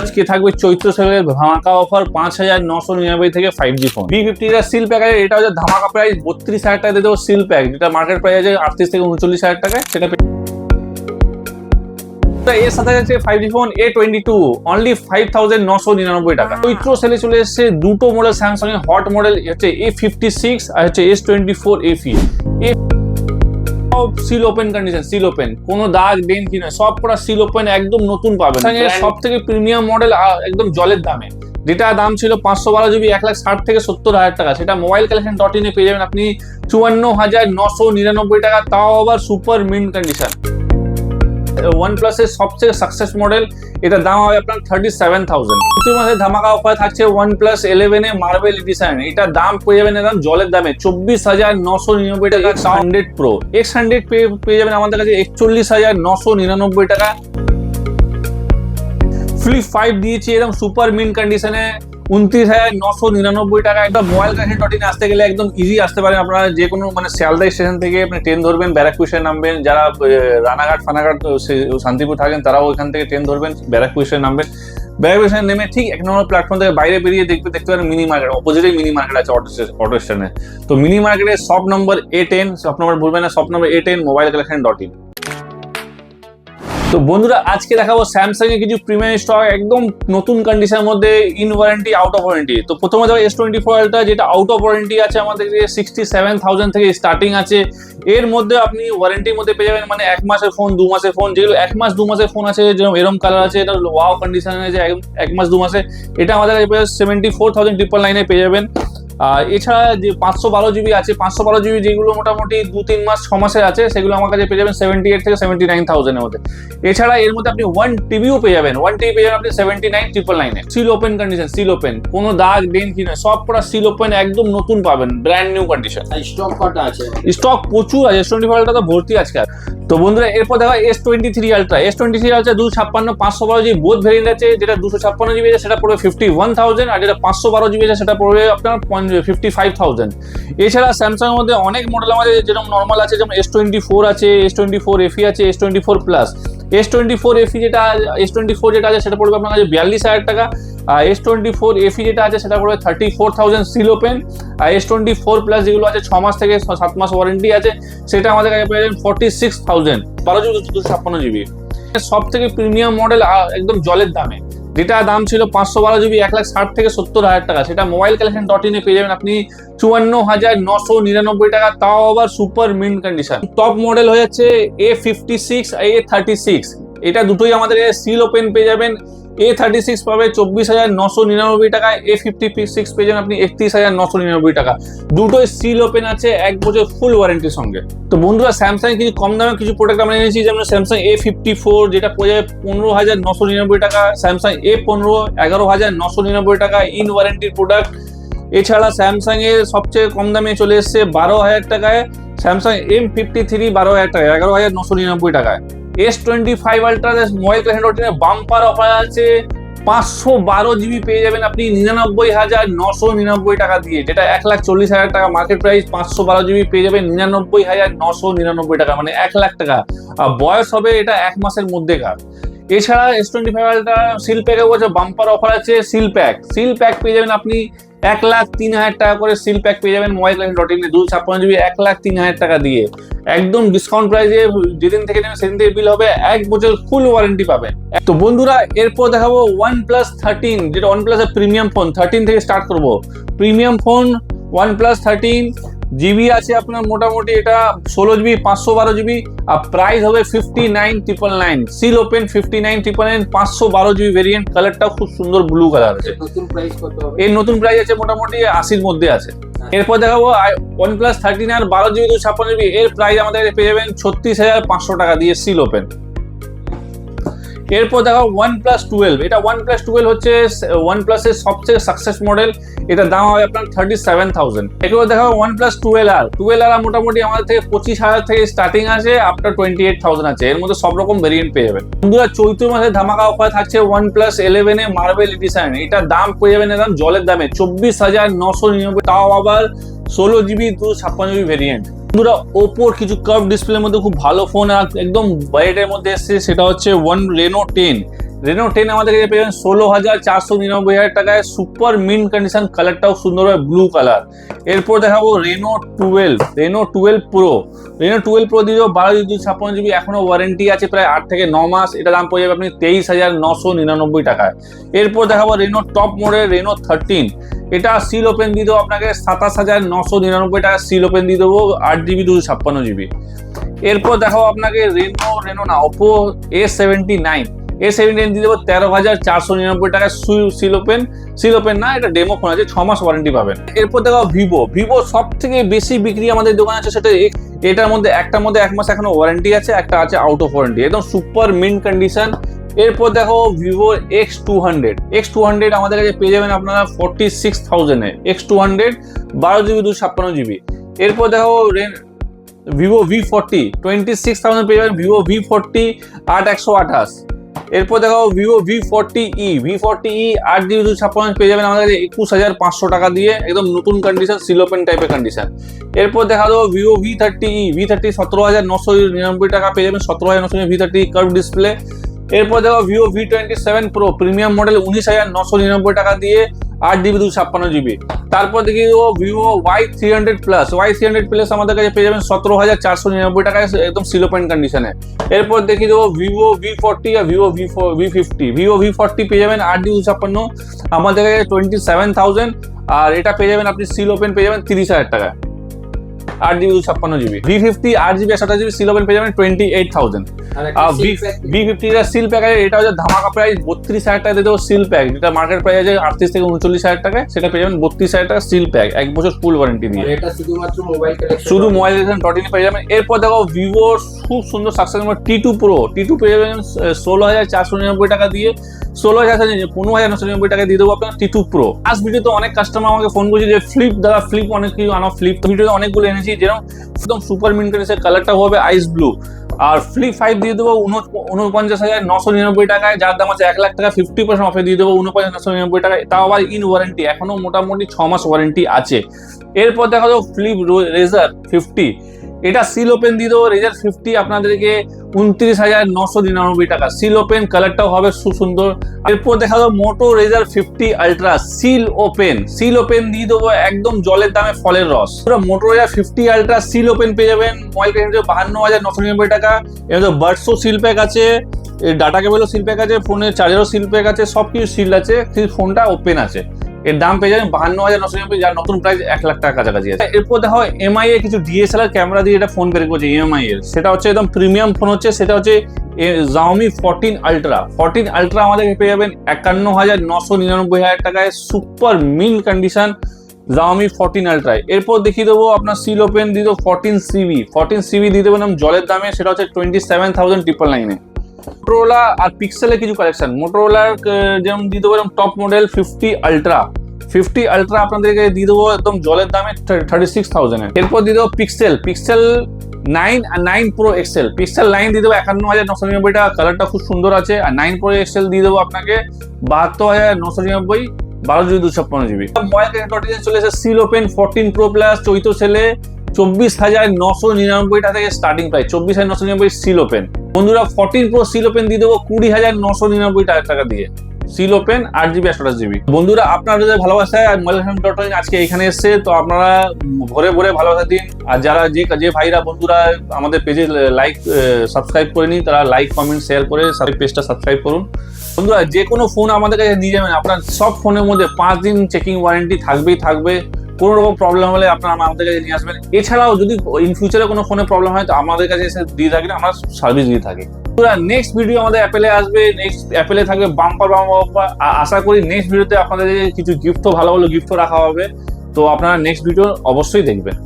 আজকে থাকবে চৈত্র সেলের ধামাকা অফার 5,999 থেকে 5G ফোন B50 এর সিল প্যাকের এটা হচ্ছে ধামাকা প্রাইস 32,000 টাকা দিয়ে দেবো সিল প্যাক, যেটা মার্কেট প্রাইস আছে 38 থেকে 39,000 টাকায়। সেটা এর সাথে আছে 5G ফোন A22 অনলি 5,999 টাকা। চৈত্র সেলে চলে এসেছে দুটো মডেল স্যামসাং এর হট মডেল হচ্ছে A56 আর হচ্ছে S24 FE। Seal open condition, seal open, কোনো দাগ ডেন কি নয়, সব পুরো সিল ওপেন, একদম নতুন পাবেন। সব থেকে প্রিমিয়াম মডেল একদম জলের দামে, যেটা দাম ছিল 512 জিবি 1,60,000 থেকে 70,000 টাকা, সেটা মোবাইল কালেকশন .in এ পেয়ে যাবেন আপনি 54,999 টাকা, তাও আবার সুপার মিন্ট কন্ডিশন। OnePlus এর সবচেয়ে সাকসেস মডেল, এটার দাম হবে আপনার 37,000। প্রতি মাসে ধামাকা অফার থাকছে OnePlus 11 এ মার্বেল এডিশন, এটার দাম পেয়ে যাবেন একদম জলের দামে 24,999 টাকা। 100 Pro X100 পেয়ে যাবেন আমাদের কাছে 41,999 টাকা। Flip 5 দিয়েছি একদম সুপার মিন্ট কন্ডিশনে 29,999 টাকা। একটা মোবাইল কালেকশন .in আসতে গেলে একদম ইজি আসতে পারেন আপনারা, যে কোনো মানে শিয়ালদা স্টেশন থেকে আপনি ট্রেন ধরবেন, ব্যারাকপুর স্টেশন নামবেন, যারা রানাঘাট ফানাঘাট শান্তিপুর থাকেন তারাও ওইখান থেকে ট্রেন ধরবেন, ব্যারাকপুর স্টেশন নামবেন, ব্যারাকপুর স্টেশন নেমে ঠিক 1 নম্বর প্ল্যাটফর্ম থেকে বাইরে বেরিয়ে দেখতে পারেন মিনি মার্কেট, অপোজিটে মিনি মার্কেট আছে অটো স্টেশনে। তো মিনি মার্কেটের shop number A10, shop number ভুলবেন না, shop number A10 mobile collection .in। তো বন্ধুরা আজকে দেখাবো স্যামসাং এর কিছু প্রিমিয়াম স্টক একদম নতুন কন্ডিশনের মধ্যে, in warranty out of warranty. তো প্রথমে দেখো S24 আলট্রা, যেটা আউট অফ ওয়ারেন্টি আছে আমাদের 67,000 থেকে স্টার্টিং আছে। এর মধ্যে আপনি ওয়ারেন্টির মধ্যে পেয়ে যাবেন মানে 1 মাসের ফোন, 2 মাসের ফোন, যেগুলো 1 মাস 2 মাসের ফোন আছে, যেরকম এরকম কালার আছে, এটা ওয়াও কন্ডিশনে আছে 1 মাস 2 মাসে, এটা আমাদের 74,999 পেয়ে যাবেন। এছাড়া যে 512 জিবি আছে, 512 জিবি যেগুলো মোটামুটি 2-3 মাস 6 মাসের আছে, সেগুলো আমার কাছে পেয়ে যাবেন 78 থেকে 79,000 এর মধ্যে। এছাড়া এর মধ্যে আপনি 1 টিবিও পেয়ে যাবেন, 1 টিবি পেয়ে যাবেন আপনি 79,999 seal open condition, seal open, কোনো দাগ ডেন কি নয়, সব পুরো সিল ওপেন, একদম নতুন পাবেন, ব্র্যান্ড নিউ কন্ডিশন। স্টক কটা আছে? স্টক প্রচুর আছে, S24 আলট্রা তো ভর্তি আজকে। তো বন্ধুরা এরপর দেখো S23 ultra, S23 ultra 256 512 GB both variant আছে, যেটা 256 জিবি আছে সেটা পড়বে 51,000, আর যেটা 512 জিবি আছে সেটা পড়বে আপনার 55,000। এছাড়া স্যামসাং এর মধ্যে অনেক মডেল আমাদের যেরকম নর্মাল আছে, যেমন S24 আছে, S24 FE আছে, S24 প্লাস। S24 FE যেটা S24 যেটা আছে সেটা পড়বে আপনার কাছে 42,000 টাকা, আর S24 FE যেটা আছে সেটা পড়বে 34,000 সিল ওপেন। আর S24 প্লাস যেগুলো আছে 6 মাস থেকে 7 মাস ওয়ারেন্টি আছে, সেটা আমাদের কাছে পেয়ে যাবেন 46,000, 12 জিবি 256 জিবি। সব থেকে প্রিমিয়াম মডেল একদম জলের দামে, যেটা দাম ছিল 512 জিবি 1,60,000 থেকে 70,000 টাকা, সেটা মোবাইল কালেকশন .in এ পেয়ে যাবেন আপনি 54,999 টাকা, তাও আবার super mint condition. Top model হয়ে যাচ্ছে A56 A36, এটা দুটোই আমাদের সিল ওপেন পেয়ে যাবেন। A36 পাবে 24,999 টাকা, A56 পেয়ে যাবেন আপনি 31,999 টাকা। দুটোই সিল ওপেন আছে, 1 বছর ফুল ওয়ারেন্টির সঙ্গে। তো বন্ধুরা স্যামসাং কিছু কম দামে কিছু প্রোডাক্ট আমরা এনেছি, যেমন স্যামসাং A54 যেটা পড়ে যাবে 15,999 টাকা, স্যামসাং A15 11,999 টাকা, ইন ওয়ারেন্টির প্রোডাক্ট। এছাড়া স্যামসাং এর সবচেয়ে কম দামে চলে এসছে 12,000 টাকায় স্যামসাং M53 12,000 টাকা, 11,999 টাকায়। S25 ultra mobile collection .in A bumper offer আছে, 512 জিবি পেয়ে যাবেন আপনি 99,999 টাকা দিয়ে, যেটা 1,40,000 টাকা মার্কেট প্রাইস। 512 জিবি পেয়ে যাবেন 99,999 টাকা, মানে 1 লাখ টাকা। আর বয়স হবে এটা 1 মাসের মধ্যেকার। এছাড়া S25 আলট্রা সিল প্যাকে বলছে বাম্পার অফার আছে, সিল প্যাক পেয়ে যাবেন আপনি 1,03,000 টাকা করে সিল প্যাক পেয়ে যাবেন mobile collection .in A 256 GB 1,03,000 টাকা দিয়ে, একদম ডিসকাউন্ট প্রাইসে। যেদিন থেকে নেবেন সেদিন থেকে বিল হবে, 1 বছর ফুল ওয়ারেন্টি পাবেন। তো বন্ধুরা এরপর দেখাবো OnePlus 13, যেটা OnePlus এর প্রিমিয়াম ফোন। 13 থেকে স্টার্ট করবো। প্রিমিয়াম ফোন OnePlus 13 জিবি আছে আপনার মোটামুটি এটা 16 জিবি 512 জিবি, আর প্রাইস হবে 59,999 সিল ওপেন 59,999, 512 জিবি ভেরিয়েন্ট, কালারটাও খুব সুন্দর ব্লু কালার আছে। নতুন প্রাইস কত হবে? এর নতুন প্রাইস আছে মোটামুটি 80-র মধ্যে আছে। এরপর দেখাবো OnePlus 13 আর 12 জিবি 256 জিবি, এর প্রাইস আমাদের পেয়ে যাবেন 36,500 টাকা দিয়ে সিল ওপেন। এরপর দেখো OnePlus 12, এটা OnePlus 12 হচ্ছে OnePlus এর সবচেয়ে সাকসেস মডেল, এটার দাম হবে আপনার 37,000। এরপর দেখো OnePlus 12R মোটামুটি আমাদের থেকে 25,000 থেকে স্টার্টিং আছে, আফটার 28,000 আছে, এর মধ্যে সব রকম ভেরিয়েন্ট পেয়ে যাবেন। বন্ধুরা চৈত্র মাসে ধামাকা অফার থাকছে OnePlus 11 এ মার্বেল এডিশন, এটার দাম পেয়ে যাবেন একদম জলের দামে 24,999, তাও আবার 16 জিবি 256 জিবি ভেরিয়েন্ট। বন্ধুরা ওপোর কিছু কার্ভ ডিসপ্লের মধ্যে খুব ভালো ফোন একদম বাজেটের মধ্যে এসেছে, সেটা হচ্ছে Reno 10। রেনো 10 আমাদের কাছে পেয়ে যাবেন 16,499 টাকায়, সুপার মিন্ট কন্ডিশন, কালারটাও সুন্দর হবে ব্লু কালার। এরপর দেখাবো রেনো 12 প্রো। রেনো 12 প্রো দিয়ে 12 GB এখনো ওয়ারেন্টি আছে প্রায় 8 থেকে 9 মাস। এটা দাম পড়ে যাবে আপনি 23,999 টাকায়। এরপর দেখাবো রেনো টপ মডেল রেনো 13। এটা সিল ওপেন দিয়ে দেবো আপনাকে 27,999 টাকা সিল ওপেন দিয়ে দেবো, 8GB 256GB। এরপর দেখাবো আপনাকে ওপো A79 দিয়ে দেবো 13,499 টাকায় সিল ওপেন না, এটা ডেমো ফোন আছে, 6 মাস ওয়ারেন্টি পাবেন। এরপর দেখো ভিভো সব থেকে বেশি বিক্রি আমাদের দোকানে আছে, সেটা এটার মধ্যে একটার মধ্যে 1 মাস এখনো ওয়ারেন্টি আছে, একটা আছে আউট অফ ওয়ারেন্টি, একদম সুপার মিন্ট কন্ডিশন। এরপর দেখো ভিভো X200 আমাদের কাছে পেয়ে যাবেন আপনারা 46,000 এ, X200 12GB 256GB। এরপর দেখো ভিভো V40 26,000 পেয়ে যাবেন, ভিভো V40 8128। এরপর দেখো ভিভো V40e 8GB 256 পেয়ে যাবেন আমাদের কাছে 21,500 টাকা দিয়ে, একদম নতুন কন্ডিশন, সিল ওপেন টাইপের কন্ডিশন। এরপর দেখা দেবো ভিভো V30 17,999 টাকা পেয়ে যাবেন, 17,999 V30 কার্ভ ডিসপ্লে। এরপর দেখো Vivo V27 pro premium model 19,999 টাকা দিয়ে, 8GB 256GB। তারপর দেখি ভিভো Y300 প্লাস আমাদের কাছে পেয়ে যাবেন 17,499 টাকায়, একদম সিল ওপেন কন্ডিশনে। এরপর দেখি দেবো ভিভো V40 আর ভিভো V40 পেয়ে যাবেন 8GB 256 আমাদের কাছে 27,000, আর এটা পেয়ে যাবেন আপনি সিল ওপেন পেয়ে যাবেন 30,000 টাকা, 8GB 256GB। V50 8GB 128GB seal open পেয়ে যাবেন 28,000। V50 এর সিল প্যাক আছে, এটা হচ্ছে ধামাকা প্রাইস 32,000 টাকা দিয়ে দেবো সিল প্যাক, যেটা মার্কেট প্রাইস আছে 38 থেকে 39,000 টাকা, সেটা পেয়ে যাবেন 32,000 টাকা সিল প্যাক, 1 বছর ফুল ওয়ারেন্টি দিয়ে। এটা শুধুমাত্র মোবাইল কালেকশন, শুধু মোবাইল কালেকশন পেয়ে যাবেন। এরপর দেখো ভিভোর খুব সুন্দর সাকসেস T2 প্রো পেয়ে যাবেন 16,499 টাকা দিয়ে, 15,999 টাকা দিয়ে দেবো আপনার T2 প্রো। লাস্ট ভিডিওতে অনেক কাস্টমার আমাকে ফোন করছে যে ফ্লিপ অনেক কিছু আনো, ভিডিওতে অনেকগুলো এনেছি, যেরকম একদম সুপার মিন্ট কন্ডিশন, কালারটা হবে আইস ব্লু। আর ফ্লিপ 5 দিয়ে দেবো 49,999 টাকায়, যার দাম আছে 1 লাখ টাকা, 50% অফে দিয়ে দেবো 49,999 টাকায়, তাও আবার ইন ওয়ারেন্টি, এখনো মোটামুটি 6 মাস ওয়ারেন্টি আছে। এরপর দেখা যাবো ফ্লিপ রেজার 50, এটা সিল ওপেন দিয়ে দেবো রেজার 50 আপনাদেরকে 29,999 টাকা সিল ওপেন, কালারটাও হবে খুব সুন্দর। এরপর দেখা যাবো মোটো রেজার 50 আলট্রা সিল ওপেন দিয়ে দেবো একদম জলের দামে ফলের রস। মোটো রেজার 50 আলট্রা সিল ওপেন পেয়ে যাবেন, মোবাইল কিনতে 52,999 টাকা। এর বাডসও সিল প্যাক আছে, ডাটা কেবলও সিল প্যাক আছে, ফোনের চার্জারও সিল প্যাক আছে, সবকিছু সিল আছে, ফোনটা ওপেন আছে। এর দাম পেয়ে যাবেন 52,999, যার নতুন প্রাইস 1 লাখ টাকা কাছাকাছি আছে। এরপর দেখো এমআই এর কিছু DSLR ক্যামেরা দিয়ে এটা ফোন বের করছে এমআই এর, সেটা হচ্ছে একদম প্রিমিয়াম ফোন হচ্ছে, সেটা হচ্ছে Xiaomi 14 আলট্রা আমাদের পেয়ে যাবেন 51,999 টাকায়, super mint condition Xiaomi 14 ultra. এরপর দেখিয়ে দেবো আপনার সিল ওপেন দিয়ে দেবো 14CV দিয়ে দেবেন জলের দামে, সেটা হচ্ছে 27,999 এ। মোটোরোলা আর পিক্সেলের কিছু কালেকশন, মোটোরোলার যেমন দিয়ে দেবো টপ মডেল 50 আলট্রা আপনাদেরকে দিয়ে দেবো একদম জলের দামে 36,000 এ। এরপর দিয়ে দেবো পিক্সেল 9 আর 9 প্রো এক্সেল, পিক্সেল 9 দিয়ে দেবো 51,999 টাকা, কালারটা খুব সুন্দর আছে। আর 9 প্রো এক্সেল দিয়ে দেবো আপনাকে 72,999, 12GB 256GB। মোবাইল চলে এসে সিল ওপেন 14 প্রো প্লাস চৈত্র সেলে 24,999 টাকা থেকে স্টার্টিং প্রাইস, 24,999 সিল ওপেন। বন্ধুরা 14 প্রো সিল ওপেন দিয়ে দেবো 20,999 টাকা দিয়ে, সিল ওপেন 8GB 128GB। বন্ধুরা আপনাদের ভালোবাসায় মোবাইল আজকে এখানে এসছে, তো আপনারা ভরে ভালোবাসা দিন। আর যারা যে ভাইরা বন্ধুরা আমাদের পেজে সাবস্ক্রাইব করেনি, তারা লাইক কমেন্ট শেয়ার করে পেজটা সাবস্ক্রাইব করুন। বন্ধুরা যে কোনো ফোন আমাদের কাছে নিয়ে যাবেন, আপনার সব ফোনের মধ্যে 5 দিন চেকিং ওয়ারেন্টি থাকবে। কোনো রকম প্রবলেম হলে আপনারা আমাদের কাছে নিয়ে আসবেন। এছাড়াও যদি ইন ফিউচারে কোনো ফোনে প্রবলেম হয়, তো আমাদের কাছে এসে দিয়ে থাকি, আমরা সার্ভিস দিয়ে থাকি। নেক্সট ভিডিও আমাদের অ্যাপেলে আসবে, নেক্সট অ্যাপেলে থাকবে বাম্পার। আশা করি নেক্সট ভিডিওতে আপনাদের কিছু ভালো গিফটও রাখা হবে, তো আপনারা নেক্সট ভিডিও অবশ্যই দেখবেন।